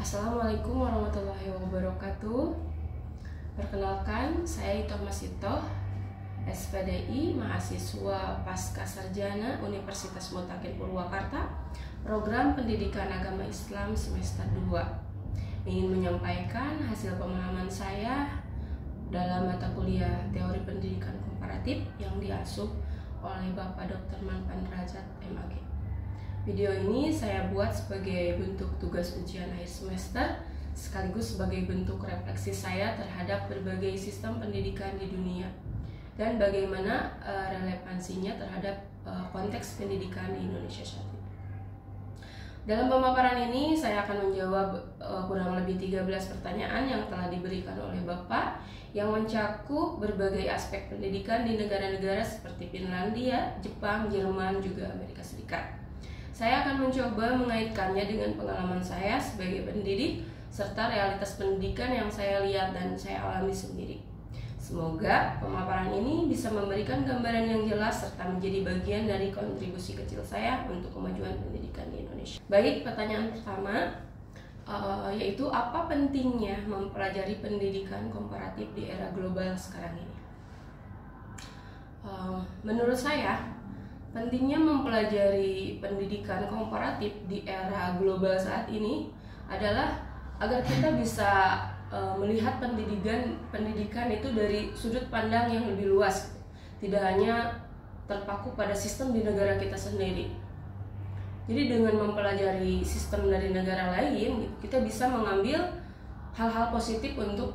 Assalamualaikum warahmatullahi wabarakatuh. Perkenalkan, saya Itoh Masitoh, SPDI, mahasiswa Pasca Sarjana Universitas Mutakin Purwakarta, Program Pendidikan Agama Islam semester 2. Ingin menyampaikan hasil pemahaman saya dalam mata kuliah Teori Pendidikan Komparatif yang diasuh oleh Bapak Dr. Manpan Derajat MAG. Video ini saya buat sebagai bentuk tugas ujian akhir semester, sekaligus sebagai bentuk refleksi saya terhadap berbagai sistem pendidikan di dunia dan bagaimana relevansinya terhadap konteks pendidikan di Indonesia saat ini. Dalam pemaparan ini saya akan menjawab kurang lebih 13 pertanyaan yang telah diberikan oleh Bapak yang mencakup berbagai aspek pendidikan di negara-negara seperti Finlandia, Jepang, Jerman, juga Amerika Serikat. Saya akan mencoba mengaitkannya dengan pengalaman saya sebagai pendidik serta realitas pendidikan yang saya lihat dan saya alami sendiri. Semoga pemaparan ini bisa memberikan gambaran yang jelas serta menjadi bagian dari kontribusi kecil saya untuk kemajuan pendidikan di Indonesia. Baik, pertanyaan pertama yaitu apa pentingnya mempelajari pendidikan komparatif di era global sekarang ini? Menurut saya, pentingnya mempelajari pendidikan komparatif di era global saat ini adalah agar kita bisa melihat pendidikan itu dari sudut pandang yang lebih luas, tidak hanya terpaku pada sistem di negara kita sendiri. Jadi dengan mempelajari sistem dari negara lain, kita bisa mengambil hal-hal positif untuk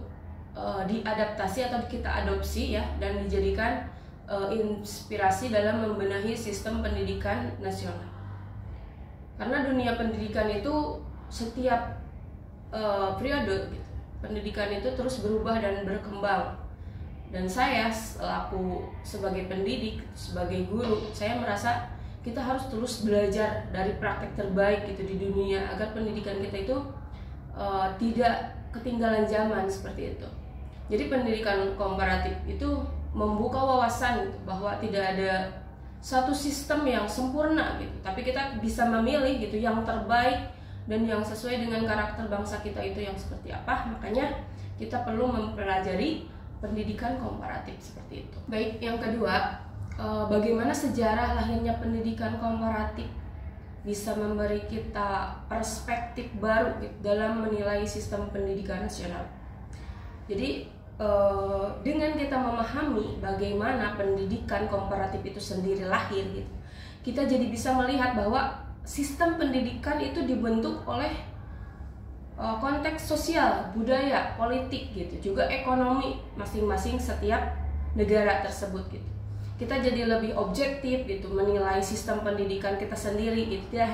diadaptasi atau kita adopsi ya, dan dijadikan inspirasi dalam membenahi sistem pendidikan nasional. Karena dunia pendidikan itu setiap periode gitu, pendidikan itu terus berubah dan berkembang. Dan saya selaku sebagai pendidik, sebagai guru, saya merasa kita harus terus belajar dari praktek terbaik gitu di dunia agar pendidikan kita itu tidak ketinggalan zaman seperti itu. Jadi pendidikan komparatif itu membuka wawasan gitu, bahwa tidak ada satu sistem yang sempurna gitu, tapi kita bisa memilih gitu yang terbaik dan yang sesuai dengan karakter bangsa kita itu yang seperti apa. Makanya kita perlu mempelajari pendidikan komparatif seperti itu. Baik, yang kedua, bagaimana sejarah lahirnya pendidikan komparatif bisa memberi kita perspektif baru gitu, dalam menilai sistem pendidikan nasional. Jadi dengan kita memahami bagaimana pendidikan komparatif itu sendiri lahir gitu, kita jadi bisa melihat bahwa sistem pendidikan itu dibentuk oleh konteks sosial, budaya, politik gitu, juga ekonomi masing-masing setiap negara tersebut gitu. Kita jadi lebih objektif gitu menilai sistem pendidikan kita sendiri gitu. Tidak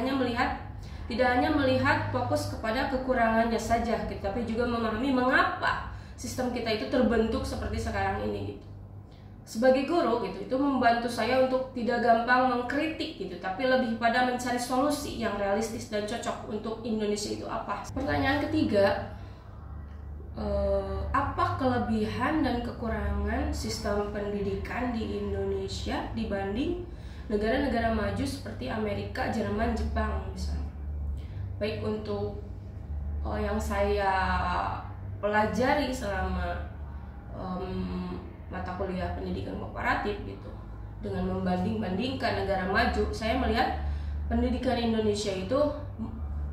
hanya melihat fokus kepada kekurangannya saja gitu, tapi juga memahami mengapa sistem kita itu terbentuk seperti sekarang ini gitu. Sebagai guru gitu, itu membantu saya untuk tidak gampang mengkritik gitu, tapi lebih pada mencari solusi yang realistis dan cocok untuk Indonesia itu apa. Pertanyaan ketiga, apa kelebihan dan kekurangan sistem pendidikan di Indonesia dibanding negara-negara maju seperti Amerika, Jerman, Jepang misalnya. Baik, untuk yang saya pelajari selama mata kuliah pendidikan komparatif gitu, dengan membanding-bandingkan negara maju, saya melihat pendidikan Indonesia itu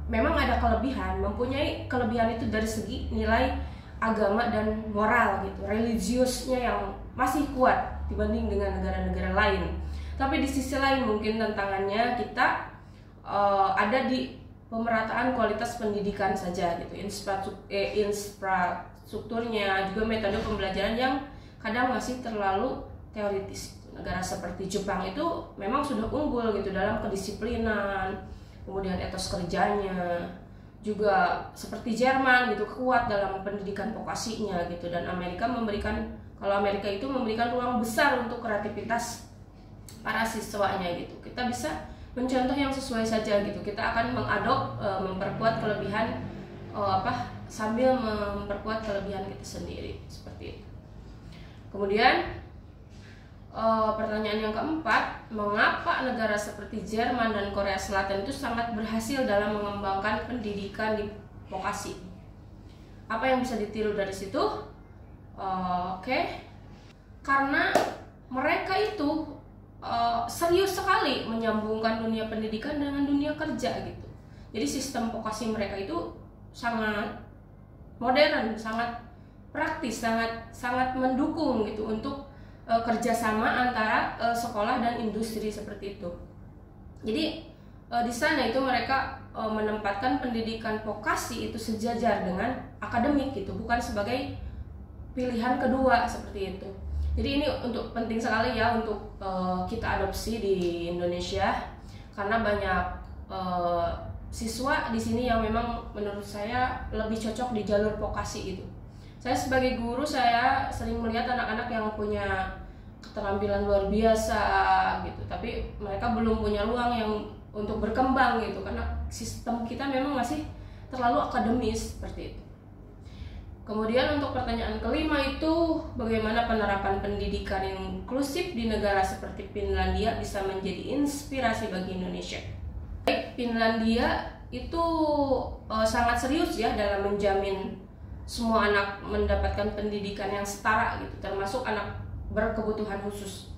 memang ada kelebihan, mempunyai kelebihan itu dari segi nilai agama dan moral gitu, religiusnya yang masih kuat dibanding dengan negara-negara lain. Tapi di sisi lain mungkin tantangannya kita ada di pemerataan kualitas pendidikan saja gitu, infrastrukturnya, juga metode pembelajaran yang kadang masih terlalu teoritis. Negara seperti Jepang itu memang sudah unggul gitu dalam kedisiplinan, kemudian etos kerjanya, juga seperti Jerman gitu kuat dalam pendidikan vokasinya gitu, dan Amerika itu memberikan ruang besar untuk kreativitas para siswanya gitu. Kita bisa mencontoh yang sesuai saja gitu. Kita akan memperkuat kelebihan sambil memperkuat kelebihan kita sendiri seperti itu. Kemudian pertanyaan yang keempat, mengapa negara seperti Jerman dan Korea Selatan itu sangat berhasil dalam mengembangkan pendidikan di vokasi. Apa yang bisa ditiru dari situ? Oke. Karena mereka itu serius sekali menyambungkan dunia pendidikan dengan dunia kerja gitu. Jadi sistem vokasi mereka itu sangat modern, sangat praktis, sangat mendukung gitu untuk kerjasama antara sekolah dan industri seperti itu. Jadi di sana itu mereka menempatkan pendidikan vokasi itu sejajar dengan akademik gitu, bukan sebagai pilihan kedua seperti itu. Jadi ini penting sekali ya untuk kita adopsi di Indonesia, karena banyak siswa di sini yang memang menurut saya lebih cocok di jalur vokasi gitu. Saya sebagai guru, saya sering melihat anak-anak yang punya keterampilan luar biasa gitu, tapi mereka belum punya ruang yang untuk berkembang gitu, karena sistem kita memang masih terlalu akademis seperti itu. Kemudian untuk pertanyaan kelima itu, bagaimana penerapan pendidikan yang inklusif di negara seperti Finlandia bisa menjadi inspirasi bagi Indonesia. Finlandia itu sangat serius ya dalam menjamin semua anak mendapatkan pendidikan yang setara gitu, termasuk anak berkebutuhan khusus.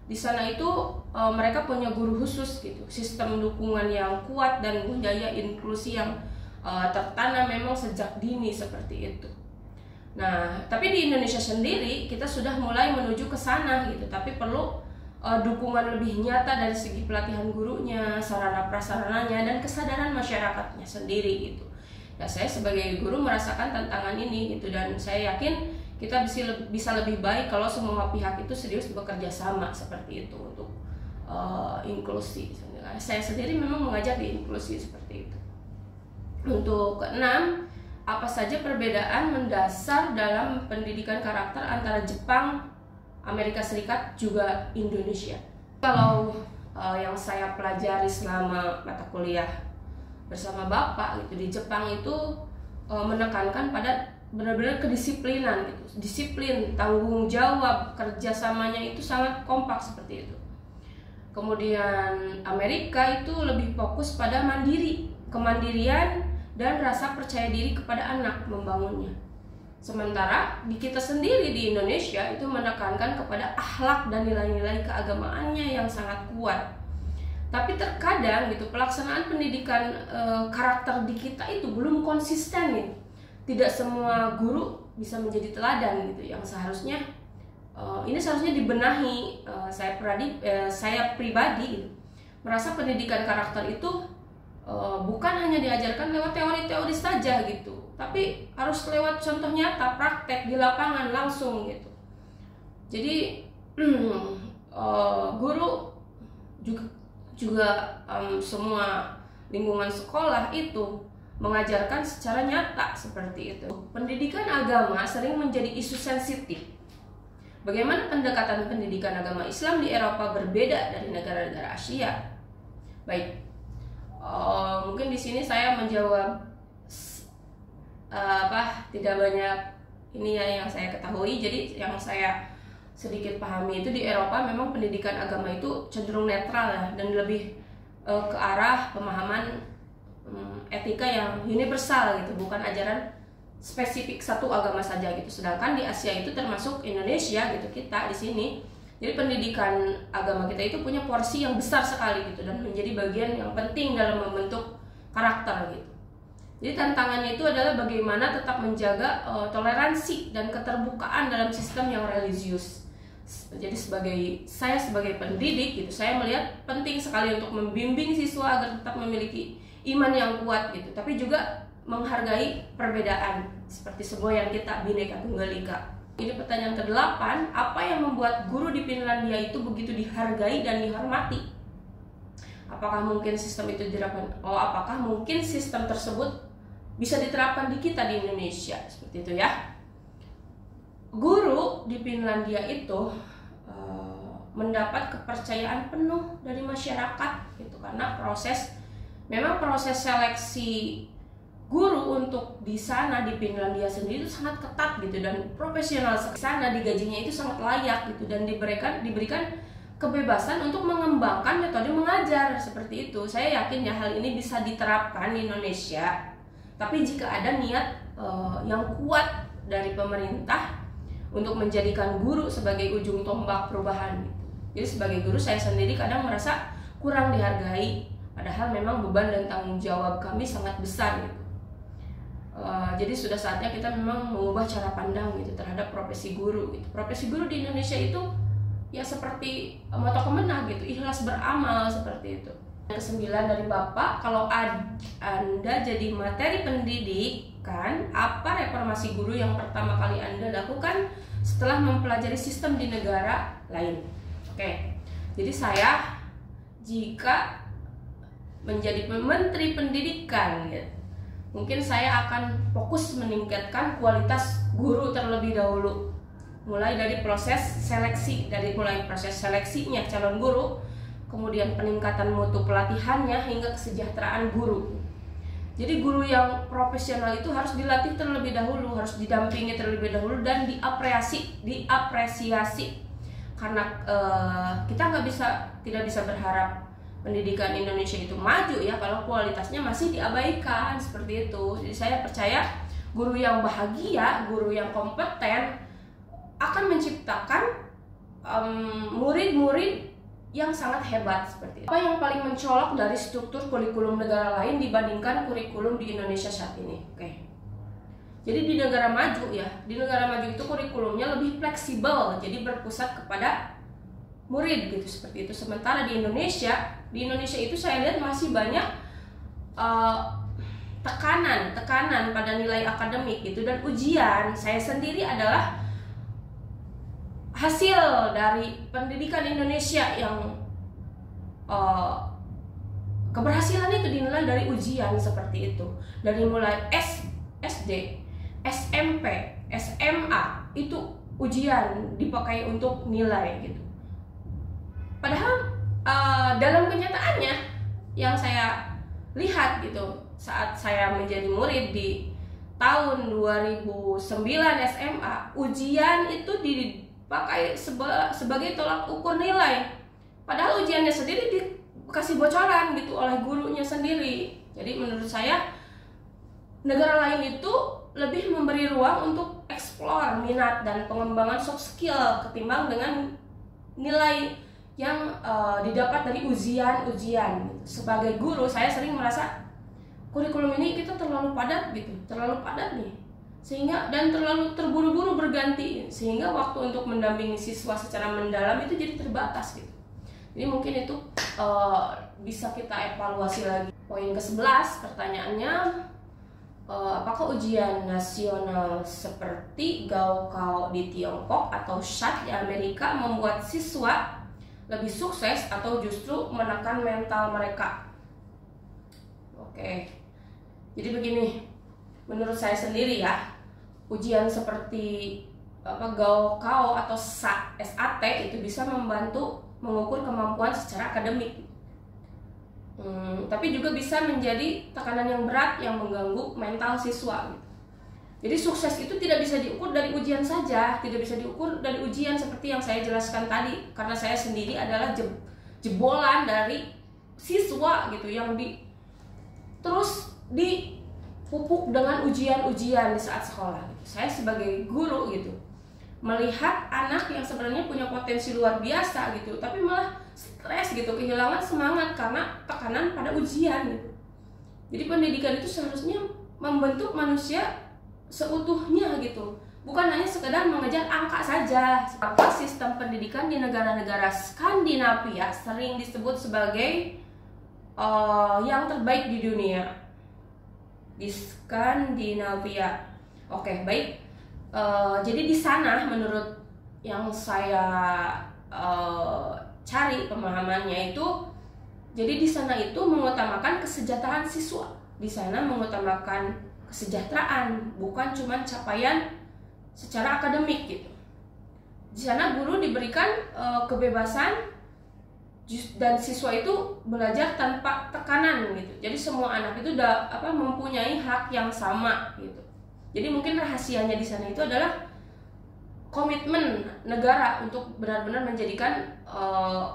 Di sana itu mereka punya guru khusus gitu, sistem dukungan yang kuat dan budaya inklusi yang tertanam memang sejak dini seperti itu. Nah, tapi di Indonesia sendiri kita sudah mulai menuju ke sana gitu, tapi perlu dukungan lebih nyata dari segi pelatihan gurunya, sarana prasarananya, dan kesadaran masyarakatnya sendiri gitu. Nah, saya sebagai guru merasakan tantangan ini gitu, dan saya yakin kita bisa lebih baik kalau semua pihak itu serius bekerja sama seperti itu untuk inklusi. Saya sendiri memang mengajar di inklusi seperti itu. Untuk keenam, apa saja perbedaan mendasar dalam pendidikan karakter antara Jepang, Amerika Serikat, juga Indonesia? Kalau yang saya pelajari selama mata kuliah bersama Bapak gitu, di Jepang itu menekankan pada benar-benar kedisiplinan gitu, disiplin, tanggung jawab, kerjasamanya itu sangat kompak seperti itu. Kemudian Amerika itu lebih fokus pada kemandirian dan rasa percaya diri kepada anak, membangunnya. Sementara di kita sendiri di Indonesia itu menekankan kepada akhlak dan nilai-nilai keagamaannya yang sangat kuat. Tapi terkadang gitu pelaksanaan pendidikan karakter di kita itu belum konsisten nih. Tidak semua guru bisa menjadi teladan gitu, yang seharusnya ini seharusnya dibenahi. Saya pribadi gitu, merasa pendidikan karakter itu bukan hanya diajarkan lewat teori-teori saja gitu, tapi harus lewat contoh nyata, praktek di lapangan langsung gitu. Jadi guru juga semua lingkungan sekolah itu mengajarkan secara nyata seperti itu. Pendidikan agama sering menjadi isu sensitif. Bagaimana pendekatan pendidikan agama Islam di Eropa berbeda dari negara-negara Asia? Baik. Mungkin di sini saya menjawab tidak banyak ini ya yang saya ketahui. Jadi yang saya sedikit pahami itu di Eropa memang pendidikan agama itu cenderung netral ya, dan lebih ke arah pemahaman etika yang universal gitu, bukan ajaran spesifik satu agama saja gitu. Sedangkan di Asia itu termasuk Indonesia gitu, kita di sini, jadi pendidikan agama kita itu punya porsi yang besar sekali gitu, dan menjadi bagian yang penting dalam membentuk karakter gitu. Jadi tantangannya itu adalah bagaimana tetap menjaga toleransi dan keterbukaan dalam sistem yang religius. Jadi saya sebagai pendidik gitu, saya melihat penting sekali untuk membimbing siswa agar tetap memiliki iman yang kuat gitu, tapi juga menghargai perbedaan seperti semboyan kita Bhinneka Tunggal Ika. Ini pertanyaan ke-8, apa yang membuat guru di Finlandia itu begitu dihargai dan dihormati? Apakah mungkin sistem itu diterapkan? Apakah mungkin sistem tersebut bisa diterapkan di kita di Indonesia? Seperti itu ya. Guru di Finlandia itu mendapat kepercayaan penuh dari masyarakat gitu, karena memang proses seleksi guru untuk di sana di Finlandia sendiri itu sangat ketat gitu, dan profesional di sana digajinya itu sangat layak gitu, dan diberikan kebebasan untuk mengembangkan metode mengajar seperti itu. Saya yakin ya hal ini bisa diterapkan di Indonesia Tapi jika ada niat yang kuat dari pemerintah untuk menjadikan guru sebagai ujung tombak perubahan gitu. Jadi sebagai guru saya sendiri kadang merasa kurang dihargai, padahal memang beban dan tanggung jawab kami sangat besar gitu. Jadi sudah saatnya kita memang mengubah cara pandang gitu terhadap profesi guru gitu. Profesi guru di Indonesia itu ya seperti moto kemenah gitu, ikhlas beramal seperti itu. Yang ke-9 dari Bapak, kalau Anda jadi materi pendidikan, apa reformasi guru yang pertama kali Anda lakukan setelah mempelajari sistem di negara lain? Oke, jadi saya jika menjadi menteri pendidikan ya, mungkin saya akan fokus meningkatkan kualitas guru terlebih dahulu, mulai dari proses seleksinya calon guru, kemudian peningkatan mutu pelatihannya hingga kesejahteraan guru. Jadi guru yang profesional itu harus dilatih terlebih dahulu, harus didampingi terlebih dahulu dan diapresiasi. Karena kita tidak bisa berharap pendidikan Indonesia itu maju ya kalau kualitasnya masih diabaikan seperti itu. Jadi saya percaya guru yang bahagia, guru yang kompeten akan menciptakan murid-murid yang sangat hebat seperti itu. Apa yang paling mencolok dari struktur kurikulum negara lain dibandingkan kurikulum di Indonesia saat ini? Oke. Jadi di negara maju ya, di negara maju itu kurikulumnya lebih fleksibel, jadi berpusat kepada murid gitu seperti itu. Sementara di Indonesia itu saya lihat masih banyak tekanan pada nilai akademik gitu, dan ujian saya sendiri adalah hasil dari pendidikan Indonesia yang keberhasilan itu dinilai dari ujian seperti itu. Dari mulai SD, SMP, SMA itu ujian dipakai untuk nilai gitu. Padahal dalam kenyataannya yang saya lihat gitu saat saya menjadi murid di tahun 2009 SMA, ujian itu dipakai sebagai tolak ukur nilai. Padahal ujiannya sendiri dikasih bocoran gitu oleh gurunya sendiri. Jadi menurut saya negara lain itu lebih memberi ruang untuk eksplor minat dan pengembangan soft skill ketimbang dengan nilai yang didapat dari ujian-ujian. Sebagai guru saya sering merasa kurikulum ini kita terlalu padat gitu, terlalu padat nih, sehingga dan terlalu terburu-buru berganti, sehingga waktu untuk mendampingi siswa secara mendalam itu jadi terbatas gitu. Jadi mungkin itu bisa kita evaluasi lagi. Poin ke-11 pertanyaannya, apakah ujian nasional seperti Gaokao di Tiongkok atau SHAT di Amerika membuat siswa lebih sukses atau justru menekan mental mereka? Oke, jadi begini, menurut saya sendiri ya, ujian seperti Gaokao atau SAT itu bisa membantu mengukur kemampuan secara akademik, tapi juga bisa menjadi tekanan yang berat yang mengganggu mental siswa gitu. Jadi sukses itu tidak bisa diukur dari ujian saja, tidak bisa diukur dari ujian seperti yang saya jelaskan tadi, karena saya sendiri adalah jebolan dari siswa gitu yang terus dipupuk dengan ujian-ujian di saat sekolah gitu. Saya sebagai guru gitu melihat anak yang sebenarnya punya potensi luar biasa gitu, tapi malah stres gitu, kehilangan semangat karena tekanan pada ujian gitu. Jadi pendidikan itu seharusnya membentuk manusia seutuhnya gitu, bukan hanya sekedar mengejar angka saja. Maka sistem pendidikan di negara-negara Skandinavia sering disebut sebagai yang terbaik di dunia. Di Skandinavia. Oke, baik. Jadi di sana menurut yang saya cari pemahamannya itu, jadi di sana itu mengutamakan kesejahteraan siswa. Di sana mengutamakan kesejahteraan, bukan cuma capaian secara akademik gitu. Di sana guru diberikan kebebasan dan siswa itu belajar tanpa tekanan gitu. Jadi semua anak itu mempunyai hak yang sama gitu. Jadi mungkin rahasianya di sana itu adalah komitmen negara untuk benar-benar menjadikan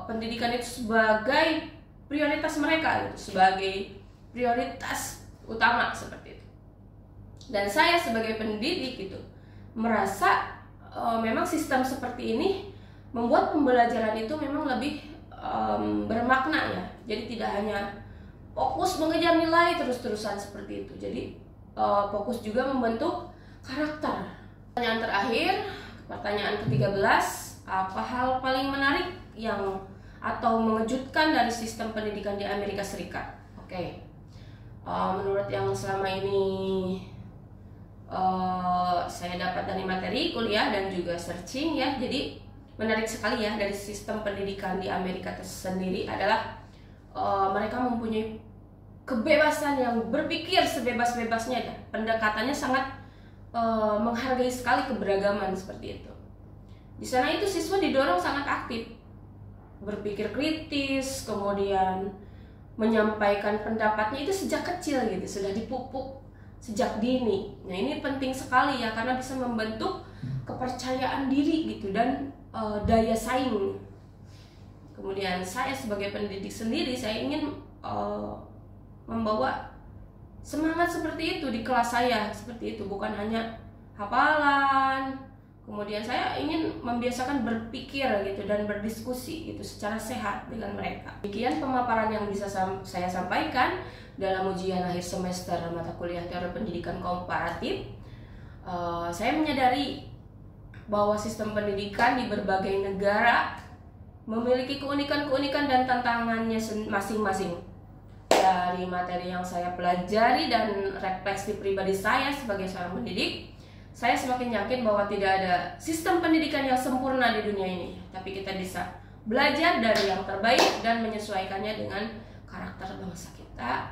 pendidikan itu sebagai prioritas mereka gitu, sebagai prioritas utama seperti itu. Dan saya sebagai pendidik gitu merasa memang sistem seperti ini membuat pembelajaran itu memang lebih bermakna ya. Jadi tidak hanya fokus mengejar nilai terus-terusan seperti itu. Jadi fokus juga membentuk karakter. Pertanyaan terakhir, pertanyaan ke-13, apa hal paling menarik yang atau mengejutkan dari sistem pendidikan di Amerika Serikat? Oke. Menurut yang selama ini saya dapat dari materi kuliah dan juga searching ya, jadi menarik sekali ya dari sistem pendidikan di Amerika sendiri adalah mereka mempunyai kebebasan yang berpikir sebebas-bebasnya ya. Pendekatannya sangat menghargai sekali keberagaman seperti itu. Di sana itu siswa didorong sangat aktif, berpikir kritis, kemudian menyampaikan pendapatnya itu sejak kecil gitu, sudah dipupuk sejak dini. Nah ini penting sekali ya, karena bisa membentuk kepercayaan diri gitu dan daya saing. Kemudian saya sebagai pendidik sendiri, saya ingin membawa semangat seperti itu di kelas saya, seperti itu, bukan hanya hafalan. Kemudian saya ingin membiasakan berpikir gitu dan berdiskusi gitu secara sehat dengan mereka. Demikian pemaparan yang bisa saya sampaikan dalam ujian akhir semester mata kuliah teori pendidikan komparatif. Saya menyadari bahwa sistem pendidikan di berbagai negara memiliki keunikan-keunikan dan tantangannya masing-masing. Dari materi yang saya pelajari dan refleksi pribadi saya sebagai seorang pendidik, saya semakin yakin bahwa tidak ada sistem pendidikan yang sempurna di dunia ini, tapi kita bisa belajar dari yang terbaik dan menyesuaikannya dengan karakter bangsa kita.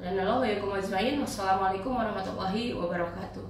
Dan Wassalamualaikum warahmatullahi wabarakatuh.